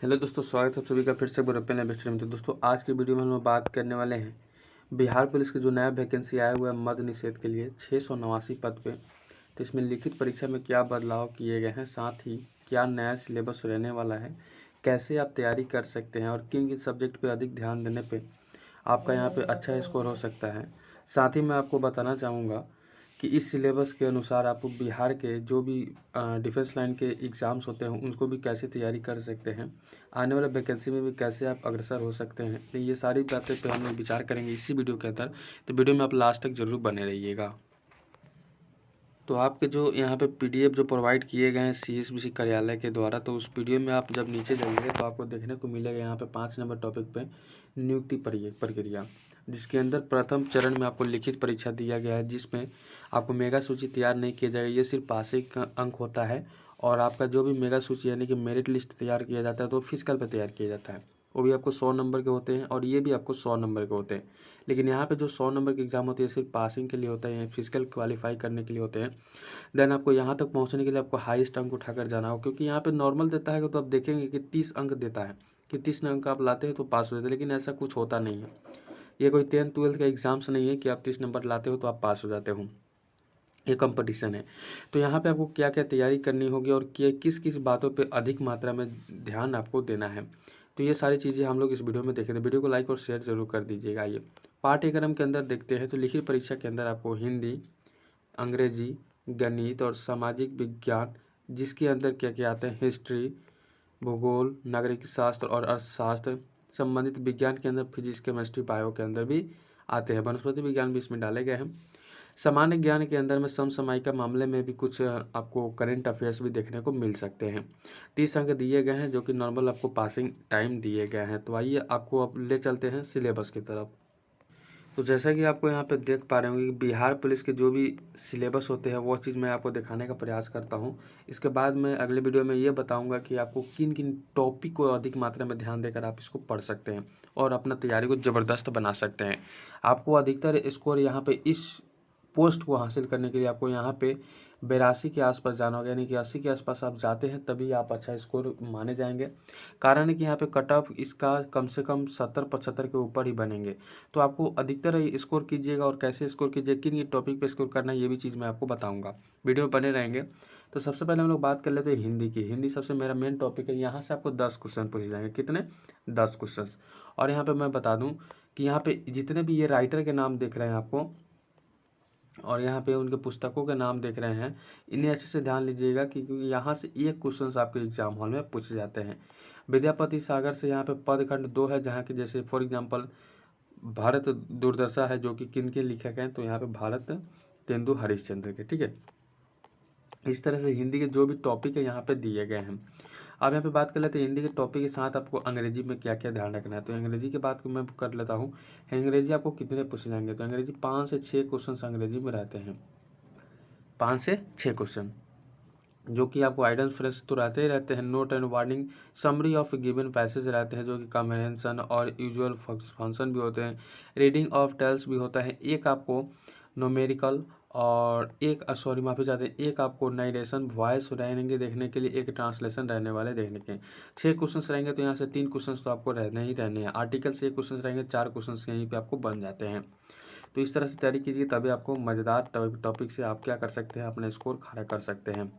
Hello दोस्तों, स्वागत है आप सभी का फिर से बुरप्पन इन्वेस्टर में। तो दोस्तों, आज की वीडियो में हम लोग बात करने वाले हैं बिहार पुलिस की जो नया वैकेंसी आया हुआ है मद्य निषेध के लिए 689 पद पे। तो इसमें लिखित परीक्षा में क्या बदलाव किए गए हैं, साथ ही क्या नया सिलेबस रहने वाला है, कैसे आप तैयारी कर सकते हैं और किन किन सब्जेक्ट पे अधिक ध्यान देने पे आपका यहाँ पे अच्छा स्कोर हो सकता है। साथ ही मैं आपको बताना चाहूँगा कि इस सिलेबस के अनुसार आप बिहार के जो भी डिफेंस लाइन के एग्ज़ाम्स होते हैं उनको भी कैसे तैयारी कर सकते हैं, आने वाले वैकेंसी में भी कैसे आप अग्रसर हो सकते हैं। तो ये सारी बातें पे हम लोग विचार करेंगे इसी वीडियो के अंदर। तो वीडियो में आप लास्ट तक ज़रूर बने रहिएगा। तो आपके जो यहाँ पे पीडीएफ जो प्रोवाइड किए गए हैं सीएसबीसी कार्यालय के द्वारा, तो उस वीडियो में आप जब नीचे जाइएगा तो आपको देखने को मिलेगा यहाँ पे 5 नंबर टॉपिक पे नियुक्ति प्रक्रिया, जिसके अंदर प्रथम चरण में आपको लिखित परीक्षा दिया गया है, जिसमें आपको मेगा सूची तैयार नहीं किया जाएगा। ये सिर्फ पासिंग का अंक होता है और आपका जो भी मेगा सूची यानी कि मेरिट लिस्ट तैयार किया जाता है तो फिजिकल पर तैयार किया जाता है। वो भी आपको 100 नंबर के होते हैं और ये भी आपको 100 नंबर के होते हैं। लेकिन यहाँ पे जो 100 नंबर के एग्ज़ाम होते हैं सिर्फ पासिंग के लिए होता है, फिजिकल क्वालिफाई करने के लिए होते हैं। देन आपको यहाँ तक पहुँचने के लिए आपको हाईएस्ट अंक उठाकर जाना हो, क्योंकि यहाँ पे नॉर्मल देता है तो आप देखेंगे कि 30 अंक देता है कि 30 अंक आप लाते हैं तो पास हो जाते हैं, लेकिन ऐसा कुछ होता नहीं है। ये कोई 10th-12th का एग्ज़ाम्स नहीं है कि आप 30 नंबर लाते हो तो आप पास हो जाते हो। ये कंपटीशन है। तो यहाँ पे आपको क्या क्या तैयारी करनी होगी और किस किस बातों पे अधिक मात्रा में ध्यान आपको देना है, तो ये सारी चीज़ें हम लोग इस वीडियो में देखेंगे। वीडियो को लाइक और शेयर जरूर कर दीजिएगा। आइए पाठ्यक्रम के अंदर देखते हैं। तो लिखित परीक्षा के अंदर आपको हिंदी, अंग्रेजी, गणित और सामाजिक विज्ञान, जिसके अंदर क्या क्या आते हैं हिस्ट्री, भूगोल, नागरिक शास्त्र और अर्थशास्त्र, संबंधित विज्ञान के अंदर फिजिक्स, केमिस्ट्री, बायो के अंदर भी आते हैं। वनस्पति विज्ञान भी इसमें डाले गए हैं। सामान्य ज्ञान के अंदर में समसामयिक मामले में भी कुछ आपको करंट अफेयर्स भी देखने को मिल सकते हैं। 30 अंक दिए गए हैं जो कि नॉर्मल आपको पासिंग टाइम दिए गए हैं। तो आइए आपको अब ले चलते हैं सिलेबस की तरफ। तो जैसा कि आपको यहाँ पे देख पा रहे होंगे कि बिहार पुलिस के जो भी सिलेबस होते हैं वो चीज़ मैं आपको दिखाने का प्रयास करता हूँ। इसके बाद मैं अगले वीडियो में ये बताऊँगा कि आपको किन किन टॉपिक को अधिक मात्रा में ध्यान देकर आप इसको पढ़ सकते हैं और अपना तैयारी को ज़बरदस्त बना सकते हैं। आपको अधिकतर स्कोर यहाँ पे इस पोस्ट को हासिल करने के लिए आपको यहाँ पे 82 के आसपास जाना होगा, यानी कि 80 के आसपास आप जाते हैं तभी आप अच्छा स्कोर माने जाएंगे। कारण है कि यहाँ पे कट ऑफ इसका कम से कम 70-75 के ऊपर ही बनेंगे। तो आपको अधिकतर स्कोर कीजिएगा और कैसे स्कोर कीजिए, किन टॉपिक पे स्कोर करना है, ये भी चीज़ मैं आपको बताऊँगा। वीडियो में बने रहेंगे। तो सबसे पहले हम लोग बात कर लेते हैं हिंदी की। हिंदी सबसे मेरा मेन टॉपिक है। यहाँ से आपको 10 क्वेश्चन पूछे जाएंगे। कितने? 10 क्वेश्चन। और यहाँ पर मैं बता दूँ कि यहाँ पे जितने भी ये राइटर के नाम देख रहे हैं आपको और यहाँ पे उनके पुस्तकों के नाम देख रहे हैं, इन्हें अच्छे से ध्यान लीजिएगा क्योंकि यहाँ से एक क्वेश्चन आपके एग्जाम हॉल में पूछे जाते हैं। विद्यापति सागर से यहाँ पे पदखंड 2 है, जहाँ के जैसे फॉर एग्जांपल भारत दुर्दशा है जो कि किन के लेखक हैं, तो यहाँ पे भारत तेंदु हरिश्चंद्र के। ठीक है, इस तरह से हिंदी के जो भी टॉपिक है यहाँ पे दिए गए हैं। अब यहाँ पे बात कर लेते हैं हिंदी के टॉपिक के साथ आपको अंग्रेजी में क्या क्या ध्यान रखना है। तो अंग्रेजी की बात को मैं कर लेता हूँ। अंग्रेजी आपको कितने पूछे जाएंगे? तो अंग्रेजी 5 से 6 क्वेश्चन अंग्रेजी में रहते हैं। 5 से 6 क्वेश्चन जो कि आपको आइडल्स फ्रेश तो रहते ही रहते हैं। Note and warning, summary of given passage रहते हैं जो कि कम्प्रहेंशन और यूजुअल फंक्शन भी होते हैं। रीडिंग ऑफ टेल्स भी होता है। एक आपको न्यूमेरिकल और एक सॉरी माफ़ी चाहते हैं, एक आपको नाइरेशन वॉइस रहेंगे देखने के लिए, एक ट्रांसलेशन रहने वाले देखने के। 6 क्वेश्चन रहेंगे तो यहाँ से 3 क्वेश्चन तो आपको रहने ही रहने हैं। आर्टिकल से 1 क्वेश्चन रहेंगे, 4 क्वेश्चन यहीं पे आपको बन जाते हैं। तो इस तरह से तैयारी कीजिए तभी आपको मज़ेदार टॉपिक से आप क्या कर सकते हैं, अपना स्कोर खड़ा कर सकते हैं।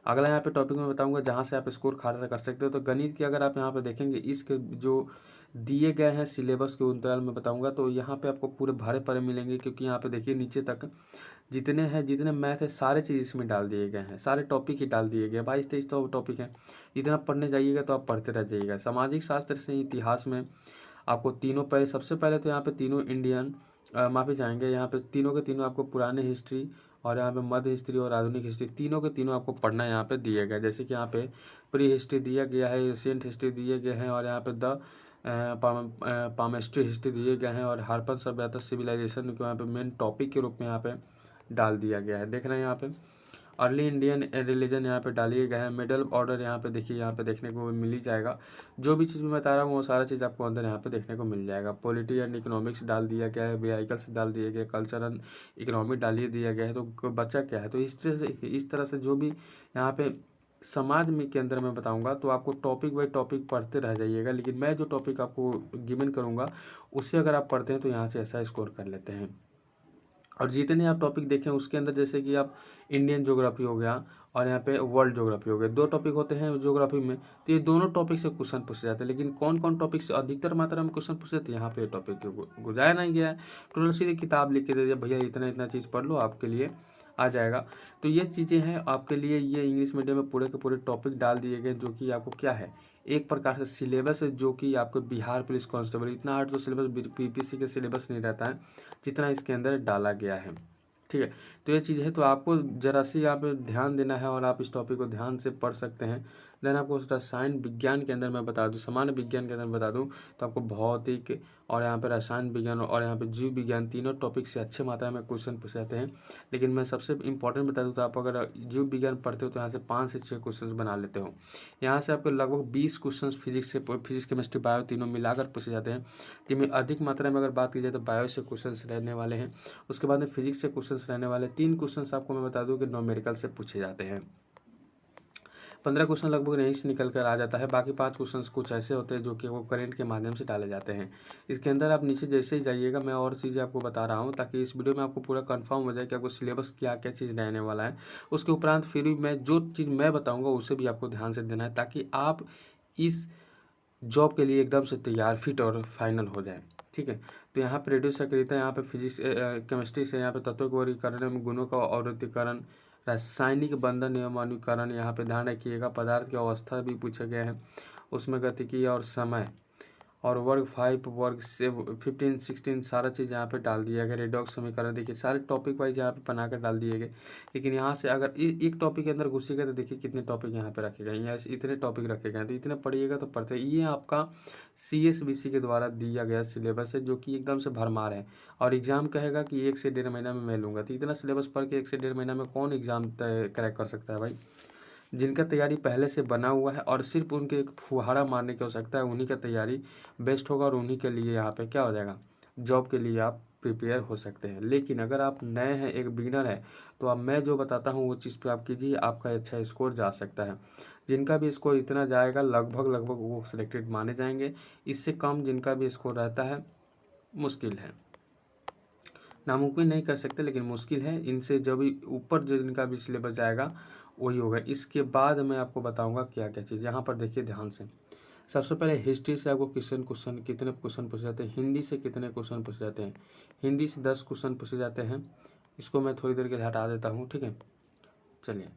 अगला यहाँ पे टॉपिक मैं बताऊंगा जहाँ से आप स्कोर खड़ा कर सकते हो। तो गणित की अगर आप यहाँ पे देखेंगे, इसके जो दिए गए हैं सिलेबस के अंतराल में बताऊंगा, तो यहाँ पे आपको पूरे भरे पड़े मिलेंगे, क्योंकि यहाँ पे देखिए नीचे तक जितने मैथ है सारे चीज़ इसमें डाल दिए गए हैं, सारे टॉपिक ही डाल दिए गए हैं। 22-23 तो टॉपिक है। इतना पढ़ने जाइएगा तो आप पढ़ते रह जाइएगा। सामाजिक शास्त्र से इतिहास में आपको तीनों पहले, सबसे पहले तो यहाँ पे तीनों इंडियन माफ़ी चाहेंगे, यहाँ पे तीनों के तीनों आपको पुराने हिस्ट्री और यहाँ पे मध्य हिस्ट्री और आधुनिक हिस्ट्री तीनों के तीनों आपको पढ़ना यहाँ पे दिए गए। जैसे कि यहाँ पे प्री हिस्ट्री दिया गया है, एशियंट हिस्ट्री दिए गए हैं और यहाँ पे द पामेस्ट्री हिस्ट्री दिए गए हैं और हड़प्पन सभ्यता सिविलाइजेशन को यहाँ पे मेन टॉपिक के रूप में यहाँ पे डाल दिया गया है। देख रहे हैं यहाँ पे अर्ली इंडियन रिलीजन यहाँ पे डालिए गए हैं। मिडल ऑर्डर यहाँ पे देखिए, यहाँ पे देखने को मिल ही जाएगा। जो भी चीज़ मैं बता रहा हूँ वो सारा चीज़ आपको अंदर यहाँ पे देखने को मिल जाएगा। पॉलिटी एंड इकोनॉमिक्स डाल दिया गया है, व्हीकल्स डाल दिए गए, कल्चर एंड इकोनॉमिक डालिए दिया गया है। तो बच्चा क्या है, तो इस तरह से जो भी यहाँ पे समाज में के अंदर मैं बताऊंगा तो आपको टॉपिक बाई टॉपिक पढ़ते रह जाइएगा, लेकिन मैं जो टॉपिक आपको गिवन करूंगा उससे अगर आप पढ़ते हैं तो यहाँ से ऐसा स्कोर कर लेते हैं। और जितने आप टॉपिक देखें उसके अंदर जैसे कि आप इंडियन ज्योग्राफी हो गया और यहाँ पे वर्ल्ड ज्योग्राफी हो गया, 2 टॉपिक होते हैं ज्योग्राफी में, तो ये दोनों टॉपिक से क्वेश्चन पूछे जाते हैं। लेकिन कौन कौन टॉपिक से अधिकतर मात्रा में क्वेश्चन पूछे जाते हैं, यहाँ पे टॉपिक गुजाया नहीं गया है। टोटल सीधे किताब लिख के दे दिया, भैया इतना इतना चीज़ पढ़ लो आपके लिए आ जाएगा। तो ये चीज़ें हैं आपके लिए, ये इंग्लिश मीडियम में पूरे के पूरे टॉपिक डाल दिए गए जो कि आपको क्या है, एक प्रकार से सिलेबस है जो कि आपको बिहार पुलिस कांस्टेबल, इतना हार्ड तो सिलेबस पीपीसी के सिलेबस नहीं रहता है जितना इसके अंदर डाला गया है। ठीक है, तो ये चीज़ है, तो आपको जरा सी यहाँ पे ध्यान देना है और आप इस टॉपिक को ध्यान से पढ़ सकते हैं। देन आपको रसायन विज्ञान के अंदर मैं बता दूं, सामान्य विज्ञान के अंदर बता दूं तो आपको भौतिक और यहाँ पे रसायन विज्ञान और यहाँ पे जीव विज्ञान तीनों टॉपिक से अच्छे मात्रा में क्वेश्चन पूछे जाते हैं। लेकिन मैं सबसे इंपॉर्टेंट बता दूँ तो आप अगर जीव विज्ञान पढ़ते हो तो यहाँ से 5 से 6 क्वेश्चन बना लेते हो। यहाँ से आपको लगभग 20 क्वेश्चन फिजिक्स केमिस्ट्री बायो तीनों मिलाकर पूछे जाते हैं, जिनमें अधिक मात्रा में अगर बात की जाए तो बायो से क्वेश्चन रहने वाले हैं। उसके बाद में फिजिक्स से क्वेश्चन रहने वाले 3 क्वेश्चन आपको मैं बता दूं कि न्यूमेरिकल से पूछे जाते हैं। 15 क्वेश्चन लगभग यहीं से निकल कर आ जाता है। बाकी 5 क्वेश्चन कुछ ऐसे होते हैं जो कि वो करंट के माध्यम से डाले जाते हैं। इसके अंदर आप नीचे जैसे ही जाइएगा मैं और चीज़ें आपको बता रहा हूँ ताकि इस वीडियो में आपको पूरा कंफर्म हो जाए कि आपको सिलेबस क्या क्या चीज़ रहने वाला है। उसके उपरांत फिर भी मैं जो चीज़ मैं बताऊँगा उसे भी आपको ध्यान से देना है ताकि आप इस जॉब के लिए एकदम से तैयार फिट और फाइनल हो जाए। ठीक है, तो यहाँ पर रेडियो सक्रियता, यहाँ पे फिजिक्स केमिस्ट्री से यहाँ पे तत्वों के वर्गीकरण एवं गुणों का अवरोधीकरण, रासायनिक बंधन नियमानुकरण, यहाँ पे ध्यान रखिएगा। पदार्थ की अवस्था भी पूछे गए हैं, उसमें गतिकी और समय, और वर्ग 5 वर्ग से 15 16 सारा चीज़ यहाँ पे डाल दिया गया। रेडॉक्स समीकरण देखिए सारे टॉपिक वाइज यहाँ पे बनाकर डाल दिए गए। लेकिन यहाँ से अगर एक टॉपिक के अंदर घुसेगा तो देखिए कितने टॉपिक यहाँ पे रखे गए, यहाँ इतने टॉपिक रखे गए, तो इतने पढ़िएगा तो पढ़ते। ये आपका CSBC के द्वारा दिया गया सिलेबस है जो कि एकदम से भरमार है और एग्जाम कहेगा कि 1 से 1.5 महीना में मैं लूँगा। तो इतना सिलेबस पढ़ के 1 से 1.5 महीना में कौन एग्जाम क्रैक कर सकता है भाई। जिनका तैयारी पहले से बना हुआ है और सिर्फ उनके एक फुहारा मारने की आवश्यकता है, उन्हीं का तैयारी बेस्ट होगा और उन्हीं के लिए यहाँ पे क्या हो जाएगा, जॉब के लिए आप प्रिपेयर हो सकते हैं। लेकिन अगर आप नए हैं, एक बिगिनर है, तो अब मैं जो बताता हूँ वो चीज़ पे आप कीजिए, आपका अच्छा स्कोर जा सकता है। जिनका भी स्कोर इतना जाएगा लगभग वो सिलेक्टेड माने जाएंगे। इससे कम जिनका भी स्कोर रहता है मुश्किल है, नामुमकिन नहीं कर सकते लेकिन मुश्किल है। इनसे जब भी ऊपर जो जिनका भी सिलेबस जाएगा वही होगा। इसके बाद मैं आपको बताऊंगा क्या क्या चीज़। यहाँ पर देखिए ध्यान से, सबसे पहले हिस्ट्री से आपको कितने क्वेश्चन पूछे जाते हैं, हिंदी से कितने क्वेश्चन पूछे जाते हैं। हिंदी से 10 क्वेश्चन पूछे जाते हैं। इसको मैं थोड़ी देर के लिए हटा देता हूँ, ठीक है। चलिए,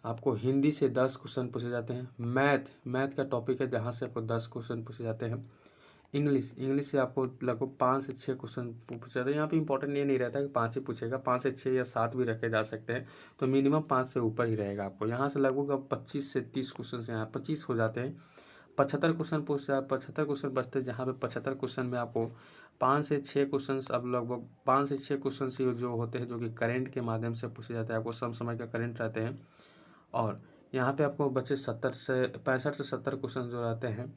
आपको हिंदी से 10 क्वेश्चन पूछे जाते हैं। मैथ का टॉपिक है जहाँ से आपको 10 क्वेश्चन पूछे जाते हैं। इंग्लिश से आपको लगभग 5 से 6 क्वेश्चन पूछे जाते हैं। यहाँ पे इंपॉर्टेंट ये नहीं रहता कि 5 ही पूछेगा, 5 से 6 या 7 भी रखे जा सकते हैं, तो मिनिमम 5 से ऊपर ही रहेगा आपको। यहाँ से लगभग अब 25 से 30 क्वेश्चन यहाँ 25 हो जाते हैं। 75 क्वेश्चन बचते हैं, जहाँ पे 75 क्वेश्चन में आपको 5 से 6 क्वेश्चन, अब लगभग 5 से 6 क्वेश्चन जो होते हैं जो कि करंट के माध्यम से पूछे जाते हैं, आपको समय का करंट रहते हैं। और यहाँ पे आपको बचे 65 से 70 क्वेश्चन जो रहते हैं।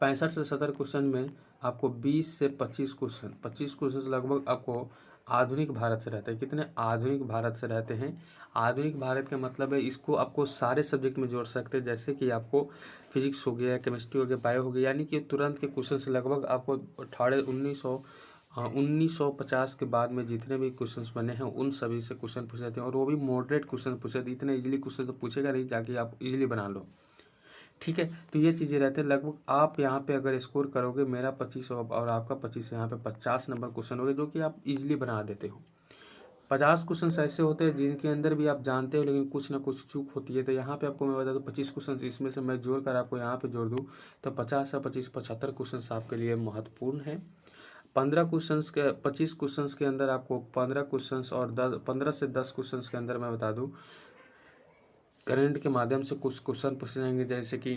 65 से 70 क्वेश्चन में आपको 20 से 25 क्वेश्चन लगभग आपको आधुनिक भारत से रहते हैं। कितने आधुनिक भारत से रहते हैं। आधुनिक भारत का मतलब है इसको आपको सारे सब्जेक्ट में जोड़ सकते हैं, जैसे कि आपको फिजिक्स हो गया, केमिस्ट्री हो गया, बायो हो गया, यानी कि तुरंत के क्वेश्चन से लगभग आपको 1950 के बाद में जितने भी क्वेश्चंस बने हैं उन सभी से क्वेश्चन पूछे जाते हैं। और वो भी मॉडरेट क्वेश्चन पूछे जाते हैं, इतने इजीली क्वेश्चन तो पूछेगा नहीं जाके आप इजीली बना लो, ठीक है। तो ये चीज़ें रहते हैं। लगभग आप यहाँ पे अगर स्कोर करोगे, मेरा 25 और आपका 25, यहाँ पे 50 नंबर क्वेश्चन हो गए जो कि आप इजीली बना देते हो। 50 क्वेश्चन ऐसे होते हैं जिनके अंदर भी आप जानते हो लेकिन कुछ ना कुछ चूक होती है। तो यहाँ पे आपको मैं बता दूँ 25 क्वेश्चन इसमें से मैं जोड़ कर आपको यहाँ पे जोड़ दूँ तो 50 से 25 75 क्वेश्चन आपके लिए महत्वपूर्ण है। 25 क्वेश्चन के अंदर आपको 15 क्वेश्चन और 15 से 10 क्वेश्चन के अंदर मैं बता दूँ करंट के माध्यम से कुछ क्वेश्चन पूछे जाएंगे, जैसे कि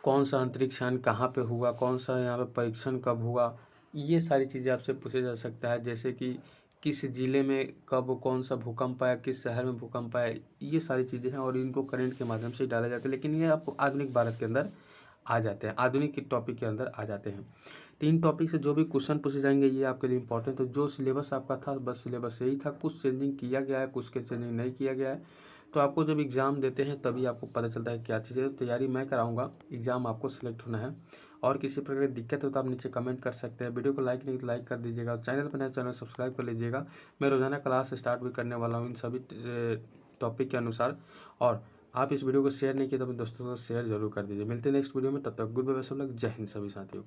कौन सा अंतरिक्ष यान कहाँ पे हुआ, कौन सा यहाँ पे परीक्षण कब हुआ, ये सारी चीज़ें आपसे पूछे जा सकता है। जैसे कि किस ज़िले में कब कौन सा भूकंप आया, किस शहर में भूकंप आया, ये सारी चीज़ें हैं और इनको करंट के माध्यम से डाले जाते हैं। लेकिन ये आपको आधुनिक भारत के अंदर आ जाते हैं, आधुनिक के टॉपिक के अंदर आ जाते हैं। 3 टॉपिक से जो भी क्वेश्चन पूछे जाएंगे ये आपके लिए इंपॉर्टेंट है। जो सिलेबस आपका था बस सिलेबस यही था, कुछ चेंजिंग किया गया है, कुछ के चेंजिंग नहीं किया गया है। तो आपको जब एग्ज़ाम देते हैं तभी आपको पता चलता है क्या चीज़ है। तो तैयारी मैं कराऊंगा, एग्ज़ाम आपको सेलेक्ट होना है। और किसी प्रकार की दिक्कत हो तो आप नीचे कमेंट कर सकते हैं। वीडियो को लाइक नहीं तो लाइक कर दीजिएगा, चैनल पर नए चैनल सब्सक्राइब कर लीजिएगा। मैं रोज़ाना क्लास स्टार्ट भी करने वाला हूँ इन सभी टॉपिक के अनुसार। और आप इस वीडियो को शेयर नहीं किए तो अपने दोस्तों को शेयर जरूर कर दीजिए। मिलते हैं नेक्स्ट वीडियो में, तब तक good bye, best of luck, जय हिंद सभी साथियों को।